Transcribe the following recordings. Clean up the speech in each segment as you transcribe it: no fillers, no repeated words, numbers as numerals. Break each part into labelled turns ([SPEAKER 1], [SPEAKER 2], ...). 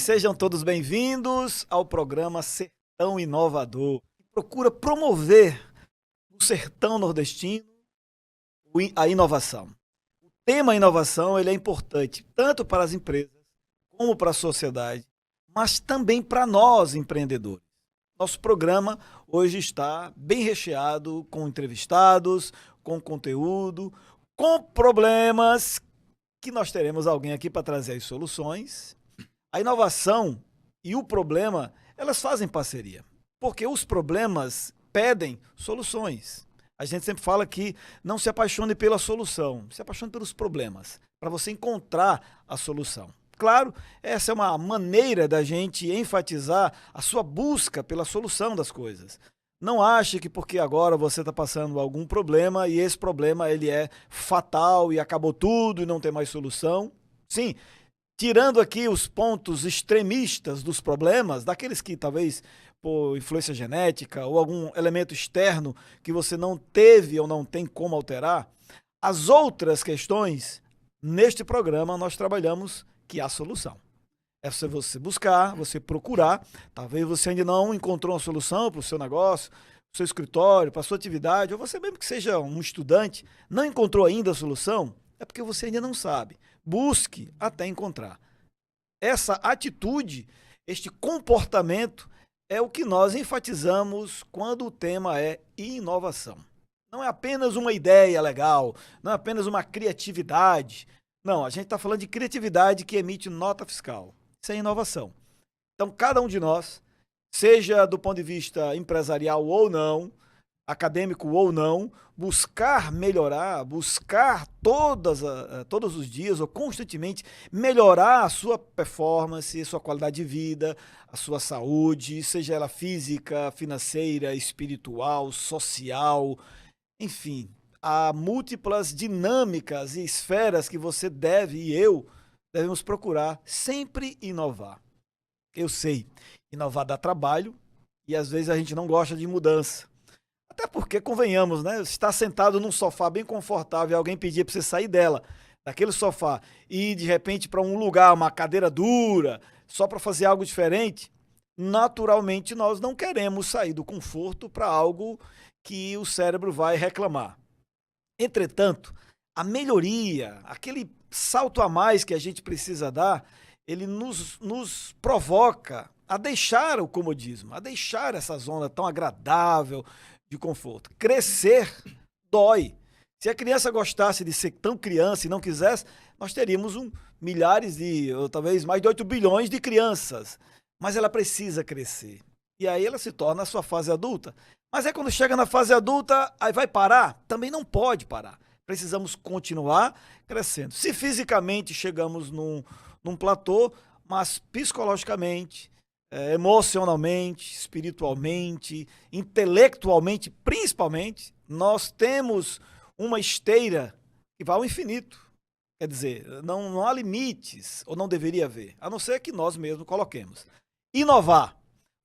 [SPEAKER 1] Sejam todos bem-vindos ao programa Sertão Inovador, que procura promover no sertão nordestino a inovação. O tema inovação ele é importante tanto para as empresas como para a sociedade, mas também para nós empreendedores. Nosso programa hoje está bem recheado com entrevistados, com conteúdo, com problemas que nós teremos alguém aqui para trazer as soluções. A inovação e o problema, elas fazem parceria, porque os problemas pedem soluções. A gente sempre fala que não se apaixone pela solução, se apaixone pelos problemas, para você encontrar a solução. Claro, essa é uma maneira da gente enfatizar a sua busca pela solução das coisas. Não ache que porque agora você está passando algum problema e esse problema ele é fatal e acabou tudo e não tem mais solução. Sim, tirando aqui os pontos extremistas dos problemas, daqueles que talvez por influência genética ou algum elemento externo que você não teve ou não tem como alterar, as outras questões, neste programa nós trabalhamos que há solução. É você buscar, você procurar, talvez você ainda não encontrou uma solução para o seu negócio, para o seu escritório, para a sua atividade, ou você mesmo que seja um estudante, não encontrou ainda a solução, é porque você ainda não sabe. Busque até encontrar. Essa atitude, este comportamento é o que nós enfatizamos quando o tema é inovação. Não é apenas uma ideia legal, não é apenas uma criatividade. Não, a gente está falando de criatividade que emite nota fiscal. Isso é inovação. Então, cada um de nós, seja do ponto de vista empresarial ou não, acadêmico ou não, buscar melhorar, buscar todos os dias ou constantemente melhorar a sua performance, a sua qualidade de vida, a sua saúde, seja ela física, financeira, espiritual, social, enfim, há múltiplas dinâmicas e esferas que você deve e eu devemos procurar sempre inovar. Eu sei, inovar dá trabalho e às vezes a gente não gosta de mudança. Até porque, convenhamos, né? Você está sentado num sofá bem confortável e alguém pedir para você sair daquele sofá, e ir de repente para um lugar, uma cadeira dura, só para fazer algo diferente, naturalmente nós não queremos sair do conforto para algo que o cérebro vai reclamar. Entretanto, a melhoria, aquele salto a mais que a gente precisa dar, ele nos provoca a deixar o comodismo, a deixar essa zona tão agradável de conforto. Crescer dói. Se a criança gostasse de ser tão criança e não quisesse, nós teríamos milhares ou talvez mais de 8 bilhões de crianças. Mas ela precisa crescer. E aí ela se torna a sua fase adulta. Mas é quando chega na fase adulta, aí vai parar? Também não pode parar. Precisamos continuar crescendo. Se fisicamente chegamos num platô, mas psicologicamente, emocionalmente, espiritualmente, intelectualmente, principalmente, nós temos uma esteira que vai ao infinito. Quer dizer, não há limites, ou não deveria haver, a não ser que nós mesmos coloquemos. Inovar.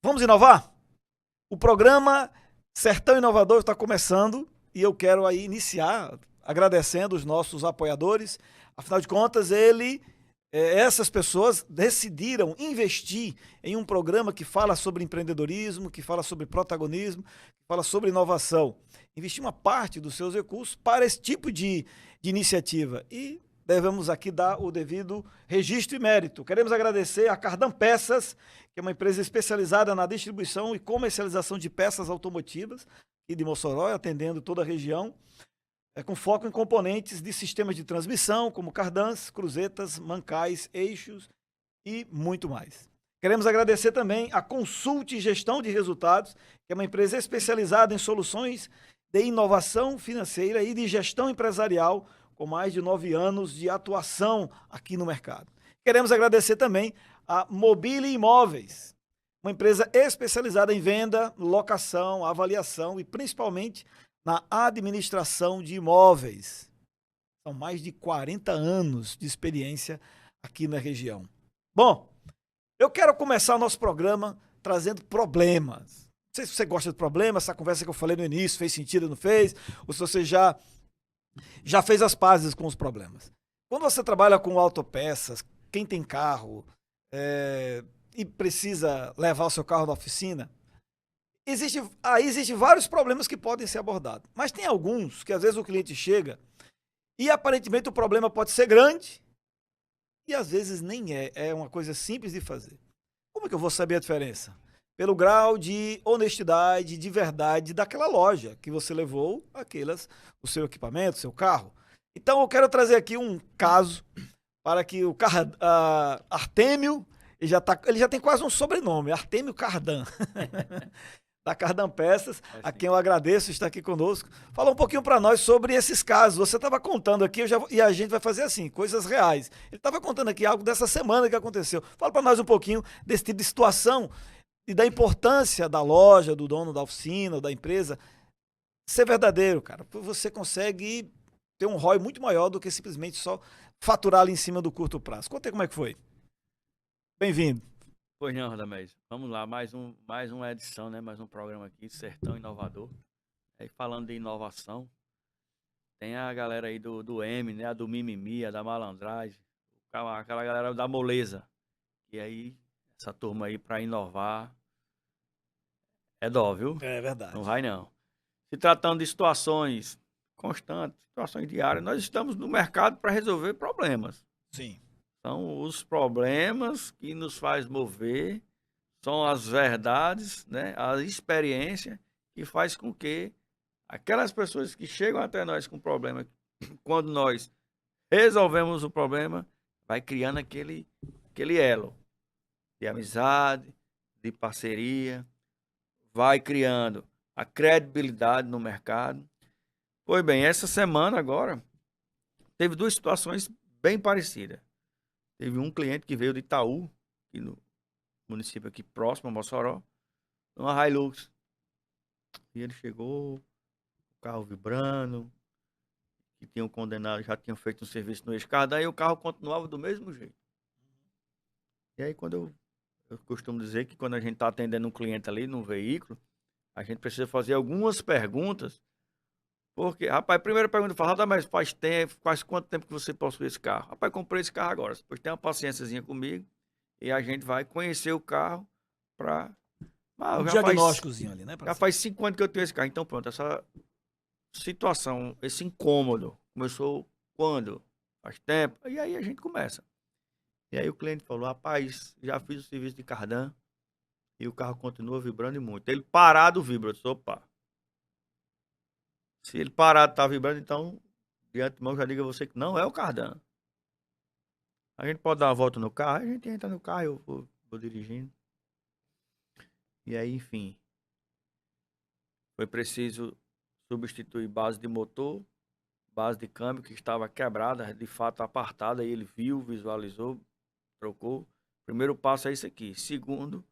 [SPEAKER 1] Vamos inovar? O programa Sertão Inovador está começando e eu quero aí iniciar agradecendo os nossos apoiadores. Afinal de contas, essas pessoas decidiram investir em um programa que fala sobre empreendedorismo, que fala sobre protagonismo, que fala sobre inovação. Investir uma parte dos seus recursos para esse tipo de iniciativa. E devemos aqui dar o devido registro e mérito. Queremos agradecer a Cardan Peças, que é uma empresa especializada na distribuição e comercialização de peças automotivas, aqui de Mossoró, atendendo toda a região, com foco em componentes de sistemas de transmissão, como cardãs, cruzetas, mancais, eixos e muito mais. Queremos agradecer também a Consult Gestão de Resultados, que é uma empresa especializada em soluções de inovação financeira e de gestão empresarial, com mais de 9 anos de atuação aqui no mercado. Queremos agradecer também a Mobile Imóveis, uma empresa especializada em venda, locação, avaliação e principalmente na administração de imóveis. São mais de 40 anos de experiência aqui na região. Bom, eu quero começar o nosso programa trazendo problemas. Não sei se você gosta de problemas, essa conversa que eu falei no início fez sentido ou não fez, ou se você já fez as pazes com os problemas. Quando você trabalha com autopeças, quem tem carro, e precisa levar o seu carro na oficina, existem vários problemas que podem ser abordados. Mas tem alguns que às vezes o cliente chega e aparentemente o problema pode ser grande e às vezes nem é. É uma coisa simples de fazer. Como é que eu vou saber a diferença? Pelo grau de honestidade, de verdade daquela loja que você levou o seu equipamento, o seu carro. Então eu quero trazer aqui um caso para que o Artêmio, ele já tem quase um sobrenome, Artêmio Cardan, da Cardan Peças, a quem eu agradeço estar aqui conosco. Fala um pouquinho para nós sobre esses casos. Você estava contando aqui, e a gente vai fazer assim, coisas reais. Ele estava contando aqui algo dessa semana que aconteceu. Fala para nós um pouquinho desse tipo de situação e da importância da loja, do dono da oficina, da empresa, ser verdadeiro, cara. Você consegue ter um ROI muito maior do que simplesmente só faturar ali em cima do curto prazo. Conta aí como é que foi. Bem-vindo.
[SPEAKER 2] Pois não, Radamés. Vamos lá, mais uma edição, né? Mais um programa aqui, Sertão Inovador. Aí falando de inovação, tem a galera aí do M, né? A do mimimi, a da malandragem, aquela galera da moleza. E aí, essa turma aí para inovar é dó, viu?
[SPEAKER 1] É verdade.
[SPEAKER 2] Não vai não. Se tratando de situações constantes, situações diárias, nós estamos no mercado para resolver problemas.
[SPEAKER 1] Sim.
[SPEAKER 2] São os problemas que nos faz mover, são as verdades, né? A experiência que faz com que aquelas pessoas que chegam até nós com problema, quando nós resolvemos o problema, vai criando aquele elo de amizade, de parceria, vai criando a credibilidade no mercado. Pois bem, essa semana agora teve duas situações bem parecidas. Teve um cliente que veio de Itaú, aqui no município aqui próximo a Mossoró, numa Hilux. E ele chegou, o carro vibrando, que tinham condenado, já tinham feito um serviço no Escada, e o carro continuava do mesmo jeito. E aí quando eu costumo dizer que quando a gente está atendendo um cliente ali num veículo, a gente precisa fazer algumas perguntas. Porque, rapaz, a primeira pergunta fala, mas faz quanto tempo que você possui esse carro? Rapaz, comprei esse carro agora. Depois tem uma paciênciazinha comigo e a gente vai conhecer o carro para...
[SPEAKER 1] Diagnósticozinho ali, né?
[SPEAKER 2] Já faz 5 anos que eu tenho esse carro. Então pronto, essa situação, esse incômodo começou quando? Faz tempo. E aí a gente começa. E aí o cliente falou, rapaz, já fiz o serviço de cardan e o carro continua vibrando e muito. Ele parado vibra. Eu disse, opa. Se ele parado tá vibrando, então, de antemão, já diga a você que não é o cardan. A gente pode dar uma volta no carro, a gente entra no carro, eu vou dirigindo. E aí, enfim, foi preciso substituir base de motor, base de câmbio que estava quebrada, de fato apartada, e ele viu, visualizou, trocou. Primeiro passo é isso aqui. Segundo,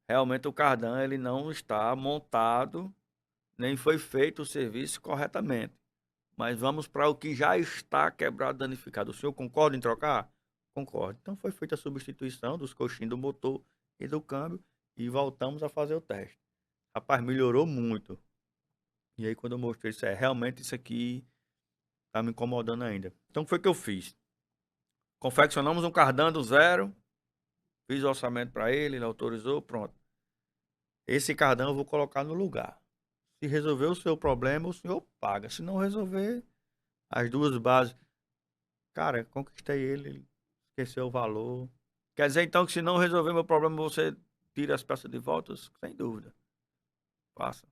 [SPEAKER 2] realmente o cardan ele não está montado, nem foi feito o serviço corretamente. Mas vamos para o que já está quebrado, danificado. O senhor concorda em trocar? Concordo. Então foi feita a substituição dos coxins do motor e do câmbio e voltamos a fazer o teste. Rapaz, melhorou muito. E aí quando eu mostrei isso, realmente isso aqui tá me incomodando ainda. Então o que foi que eu fiz? Confeccionamos um cardan do zero, fiz o orçamento para ele, ele autorizou, pronto. Esse cardan eu vou colocar no lugar. Se resolver o seu problema, o senhor paga. Se não resolver, as duas bases. Cara, conquistei ele esqueceu o valor. Quer dizer então que se não resolver meu problema, você tira as peças de volta? Sem dúvida. Faça.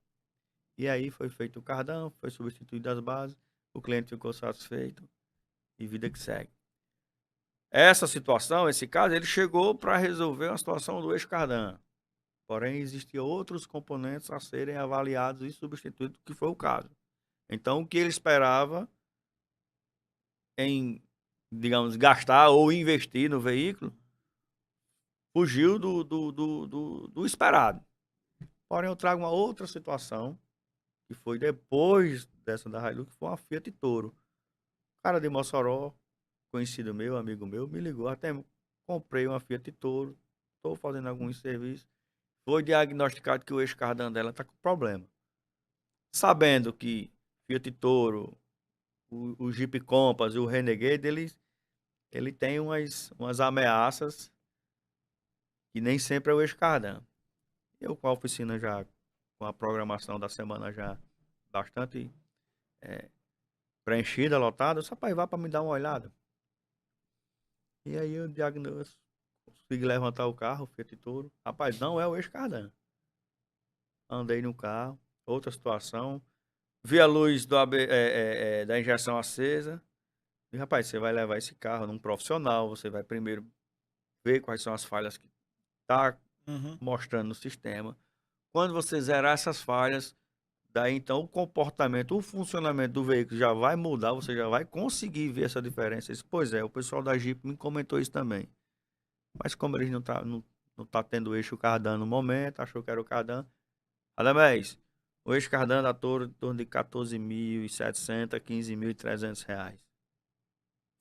[SPEAKER 2] E aí foi feito o cartão, foi substituído as bases, o cliente ficou satisfeito e vida que segue. Essa situação, esse caso, ele chegou para resolver uma situação do ex-cardan. Porém, existiam outros componentes a serem avaliados e substituídos, que foi o caso. Então, o que ele esperava em, digamos, gastar ou investir no veículo, fugiu do esperado. Porém, eu trago uma outra situação, que foi depois dessa da Hilux, que foi uma Fiat Toro. O cara de Mossoró, conhecido meu, amigo meu, me ligou, até comprei uma Fiat Toro, estou fazendo alguns serviços. Foi diagnosticado que o eixo-cardan dela está com problema. Sabendo que Fiat Toro, o Jeep Compass e o Renegade, ele tem umas ameaças que nem sempre é o eixo cardan. Eu com a oficina já, com a programação da semana já bastante preenchida, lotada, só rapaz, vá para me dar uma olhada. E aí eu consegui levantar o carro, Fiat Toro. Rapaz, não é o eixo cardan. Andei no carro, outra situação. Vi a luz da injeção acesa. E, rapaz, você vai levar esse carro num profissional, você vai primeiro ver quais são as falhas que tá mostrando no sistema. Quando você zerar essas falhas, daí então o comportamento, o funcionamento do veículo já vai mudar, você já vai conseguir ver essa diferença. Pois é, o pessoal da Jeep me comentou isso também. Mas como eles não tá tendo eixo cardan no momento, achou que era o cardan. Ademais, o eixo cardan da Toro em torno de 14.700, 15.300 reais.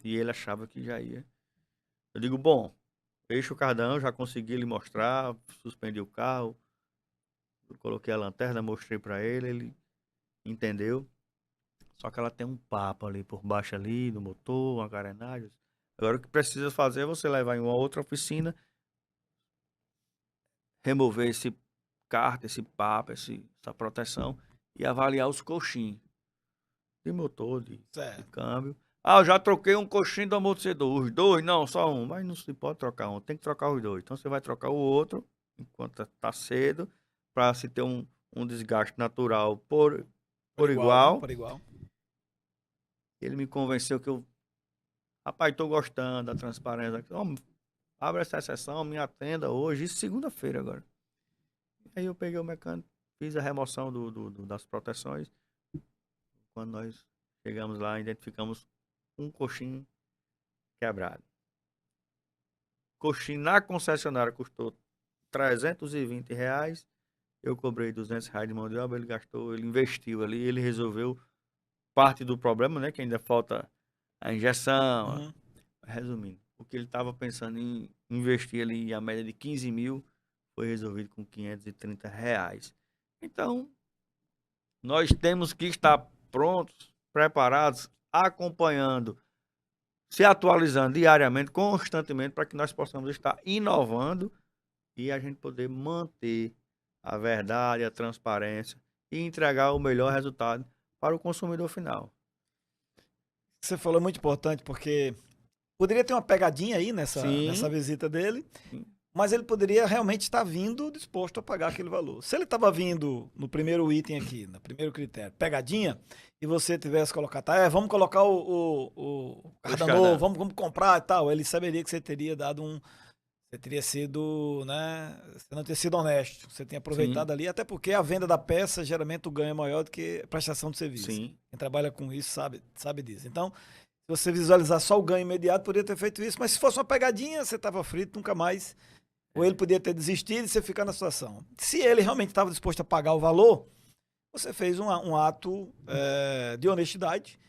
[SPEAKER 2] E ele achava que já ia. Eu digo, bom, eixo cardan, eu já consegui lhe mostrar, suspendi o carro, eu coloquei a lanterna, mostrei para ele entendeu. Só que ela tem um papo ali por baixo ali, do motor, uma carenagem. Agora o que precisa fazer é você levar em uma outra oficina, remover esse cárter, esse papo, essa proteção e avaliar os coxins de motor, de câmbio. Ah, eu já troquei um coxinho do amortecedor. Os dois? Não, só um. Mas não se pode trocar um, tem que trocar os dois. Então você vai trocar o outro enquanto tá cedo, para se ter um desgaste natural por igual.
[SPEAKER 1] Por igual.
[SPEAKER 2] Ele me convenceu que rapaz, tô gostando da transparência. Abre essa sessão, me atenda hoje, isso segunda-feira agora. Aí eu peguei o mecânico, fiz a remoção das proteções. Quando nós chegamos lá, identificamos um coxinho quebrado. Coxinho na concessionária custou R$320. Eu cobrei R$200 de mão de obra, ele gastou, ele investiu ali, ele resolveu parte do problema, né? Que ainda falta a injeção. Resumindo, o que ele estava pensando em investir ali a média de 15 mil foi resolvido com R$530. Então, nós temos que estar prontos, preparados, acompanhando, se atualizando diariamente, constantemente, para que nós possamos estar inovando e a gente poder manter a verdade, a transparência e entregar o melhor resultado para o consumidor final.
[SPEAKER 1] Você falou muito importante, porque poderia ter uma pegadinha aí nessa visita dele, mas ele poderia realmente estar vindo disposto a pagar aquele valor. Se ele estava vindo no primeiro item aqui, no primeiro critério, pegadinha, e você tivesse colocado, vamos colocar o cardan novo, vamos comprar e tal, ele saberia que você teria dado você teria sido, né, você não teria sido honesto, você tinha aproveitado ali, até porque a venda da peça, geralmente o ganho é maior do que a prestação de serviço. Sim. Quem trabalha com isso sabe disso. Então, se você visualizar só o ganho imediato, poderia ter feito isso, mas se fosse uma pegadinha, você estava frito, nunca mais. Ou ele podia ter desistido e você ficar na situação. Se ele realmente estava disposto a pagar o valor, você fez um ato de honestidade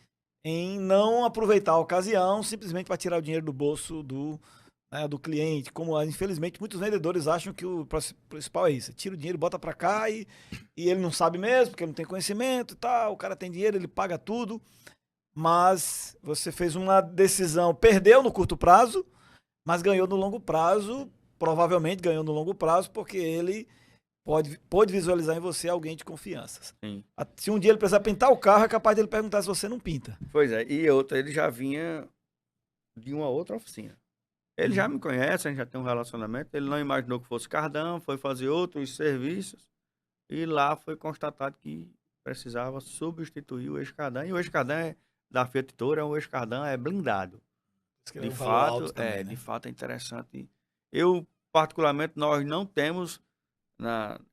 [SPEAKER 1] em não aproveitar a ocasião simplesmente para tirar o dinheiro do bolso do cliente. Como, infelizmente, muitos vendedores acham que o principal é isso. Tira o dinheiro, bota para cá e ele não sabe mesmo, porque ele não tem conhecimento e tal. O cara tem dinheiro, ele paga tudo. Mas você fez uma decisão, perdeu no curto prazo, mas ganhou no longo prazo. Provavelmente ganhou no longo prazo, porque ele pode visualizar em você alguém de confiança. Sim. Se um dia ele precisar pintar o carro, é capaz de ele perguntar se você não pinta.
[SPEAKER 2] Pois é, e outra, ele já vinha de uma outra oficina. Ele já me conhece, a gente já tem um relacionamento, ele não imaginou que fosse cardan, foi fazer outros serviços, e lá foi constatado que precisava substituir o eixo cardan, e o eixo cardan da Fiat Toro o eixo cardan é blindado. De fato, também, né? De fato é interessante. Eu, particularmente, nós não temos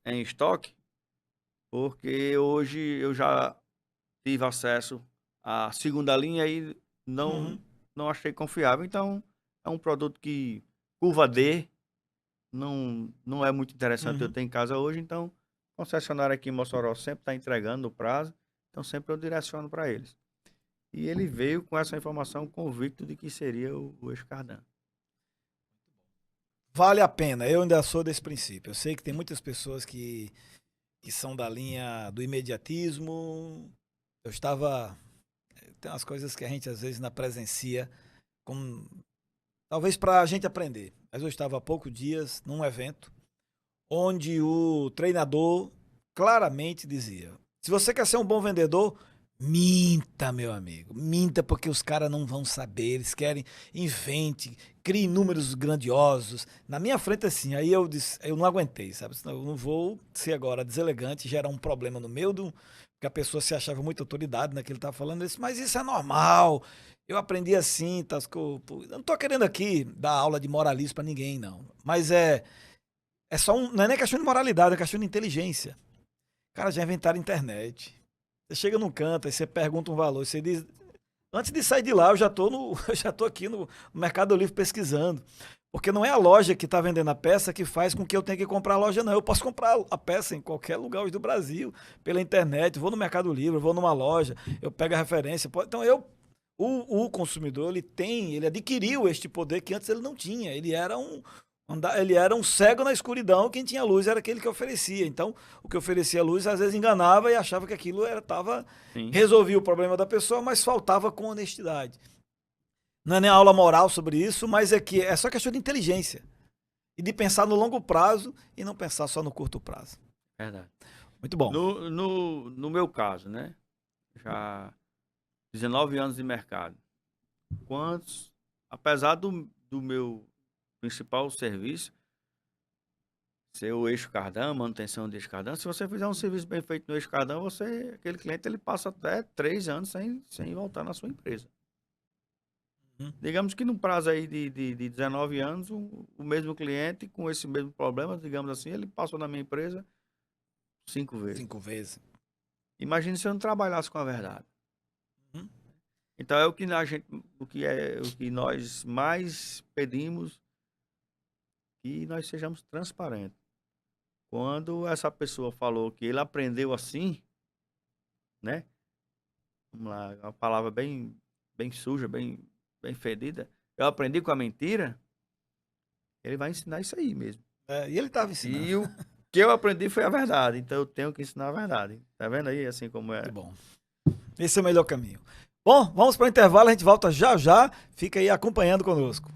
[SPEAKER 2] em estoque, porque hoje eu já tive acesso à segunda linha e não achei confiável. Então, é um produto que, curva D, não é muito interessante eu ter em casa hoje. Então, concessionário aqui em Mossoró sempre está entregando no prazo, então sempre eu direciono para eles. E ele veio com essa informação convicto de que seria o eixo cardan.
[SPEAKER 1] Vale a pena, eu ainda sou desse princípio. Eu sei que tem muitas pessoas que são da linha do imediatismo. Tem umas coisas que a gente às vezes não presencia, talvez para a gente aprender. mas eu estava há poucos dias num evento onde o treinador claramente dizia: se você quer ser um bom vendedor, minta, meu amigo. Minta, porque os caras não vão saber. Eles querem, invente, crie números grandiosos. Na minha frente, assim, aí eu disse, eu não aguentei, sabe? Senão eu não vou ser agora deselegante e gerar um problema no meio do. Porque a pessoa se achava muita autoridade naquilo que ele estava falando. Eu disse, mas isso é normal. Eu aprendi assim, tá? Eu não tô querendo aqui dar aula de moralismo para ninguém, não. Mas é só um. Não é nem questão de moralidade, é questão de inteligência. Cara, já inventaram internet. Você chega num canto, aí você pergunta um valor, você diz. Antes de sair de lá, eu já tô no, eu já tô aqui no Mercado Livre pesquisando. Porque não é a loja que está vendendo a peça que faz com que eu tenha que comprar a loja, não. Eu posso comprar a peça em qualquer lugar hoje do Brasil, pela internet, vou no Mercado Livre, vou numa loja, eu pego a referência. Então o consumidor, ele adquiriu este poder que antes ele não tinha. Ele era um cego na escuridão, quem tinha luz era aquele que oferecia. Então, o que oferecia luz às vezes enganava e achava que aquilo resolvia o problema da pessoa, mas faltava com honestidade. Não é nem aula moral sobre isso, mas é só questão de inteligência. E de pensar no longo prazo e não pensar só no curto prazo.
[SPEAKER 2] Verdade.
[SPEAKER 1] Muito bom.
[SPEAKER 2] No meu caso, né? Já 19 anos de mercado. Apesar do meu principal serviço ser o eixo cardan, manutenção do eixo cardan, se você fizer um serviço bem feito no eixo cardan, aquele cliente ele passa até 3 anos sem voltar na sua empresa. Digamos que num prazo aí de 19 anos, o mesmo cliente com esse mesmo problema, digamos assim, ele passou na minha empresa 5 vezes.
[SPEAKER 1] 5 vezes.
[SPEAKER 2] Imagine se eu não trabalhasse com a verdade. Então é o que nós mais pedimos, que nós sejamos transparentes. Quando essa pessoa falou que ele aprendeu assim, né? Vamos lá, uma palavra bem suja, bem fedida. Eu aprendi com a mentira. Ele vai ensinar isso aí mesmo.
[SPEAKER 1] E ele estava ensinando.
[SPEAKER 2] E o que eu aprendi foi a verdade. Então eu tenho que ensinar a verdade. Tá vendo aí, assim como é?
[SPEAKER 1] Muito bom. Esse é o melhor caminho. Bom, vamos para o intervalo. A gente volta já já. Fica aí acompanhando conosco.